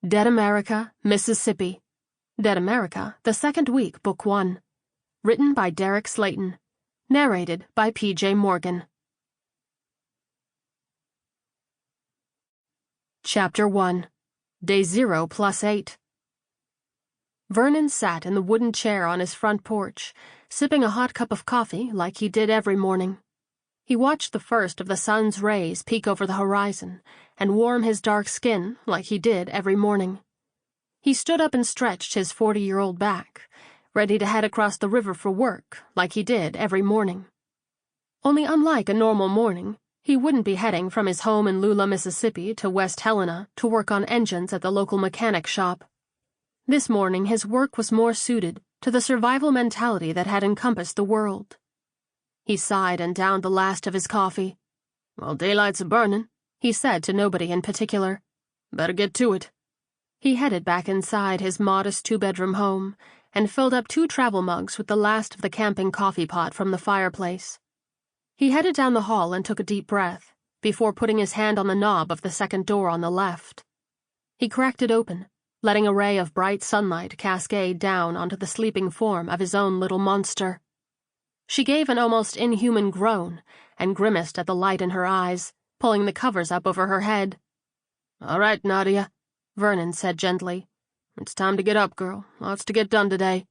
Dead America, Mississippi. Dead America, the Second Week, Book 1. Written by Derek Slaton. Narrated by P.J. Morgan. Chapter 1. Day 0 plus 8. Vernon sat in the wooden chair on his front porch, sipping a hot cup of coffee like he did every morning. He watched the first of the sun's rays peek over the horizon and warm his dark skin like he did every morning. He stood up and stretched his 40-year-old back, ready to head across the river for work like he did every morning. Only unlike a normal morning, he wouldn't be heading from his home in Lula, Mississippi to West Helena to work on engines at the local mechanic shop. This morning his work was more suited to the survival mentality that had encompassed the world. He sighed and downed the last of his coffee. "Well, daylight's a-burnin'," he said to nobody in particular. "Better get to it." He headed back inside his modest two-bedroom home and filled up 2 travel mugs with the last of the camping coffee pot from the fireplace. He headed down the hall and took a deep breath before putting his hand on the knob of the second door on the left. He cracked it open, letting a ray of bright sunlight cascade down onto the sleeping form of his own little monster. She gave an almost inhuman groan and grimaced at the light in her eyes, pulling the covers up over her head. "All right, Nadia," Vernon said gently. "It's time to get up, girl. Lots to get done today."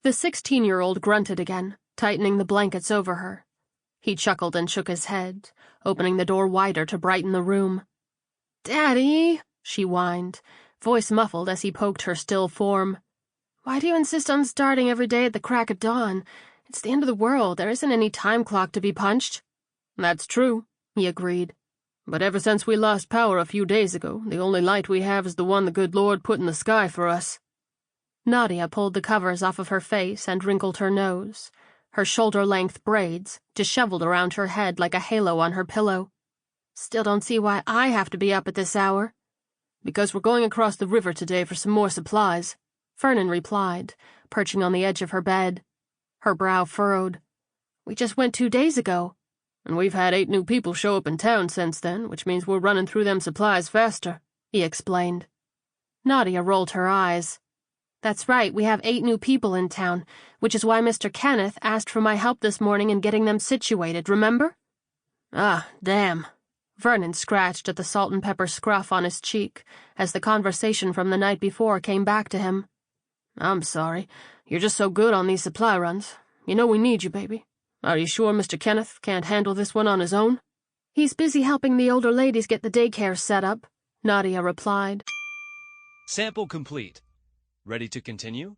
The 16-year-old grunted again, tightening the blankets over her. He chuckled and shook his head, opening the door wider to brighten the room. "Daddy," she whined, voice muffled as he poked her still form. "Why do you insist on starting every day at the crack of dawn? It's the end of the world. There isn't any time clock to be punched." "That's true," he agreed. "But ever since we lost power a few days ago, the only light we have is the one the good Lord put in the sky for us." Nadia pulled the covers off of her face and wrinkled her nose, her shoulder-length braids disheveled around her head like a halo on her pillow. "Still don't see why I have to be up at this hour." "Because we're going across the river today for some more supplies," Vernon replied, perching on the edge of her bed. Her brow furrowed. "We just went 2 days ago." "And we've had 8 new people show up in town since then, which means we're running through them supplies faster," he explained. Nadia rolled her eyes. "That's right, we have 8 new people in town, which is why Mr. Kenneth asked for my help this morning in getting them situated, remember?" "Ah, damn." Vernon scratched at the salt and pepper scruff on his cheek as the conversation from the night before came back to him. "I'm sorry. You're just so good on these supply runs. You know we need you, baby. Are you sure Mr. Kenneth can't handle this one on his own?" "He's busy helping the older ladies get the daycare set up," Nadia replied. Sample complete. Ready to continue?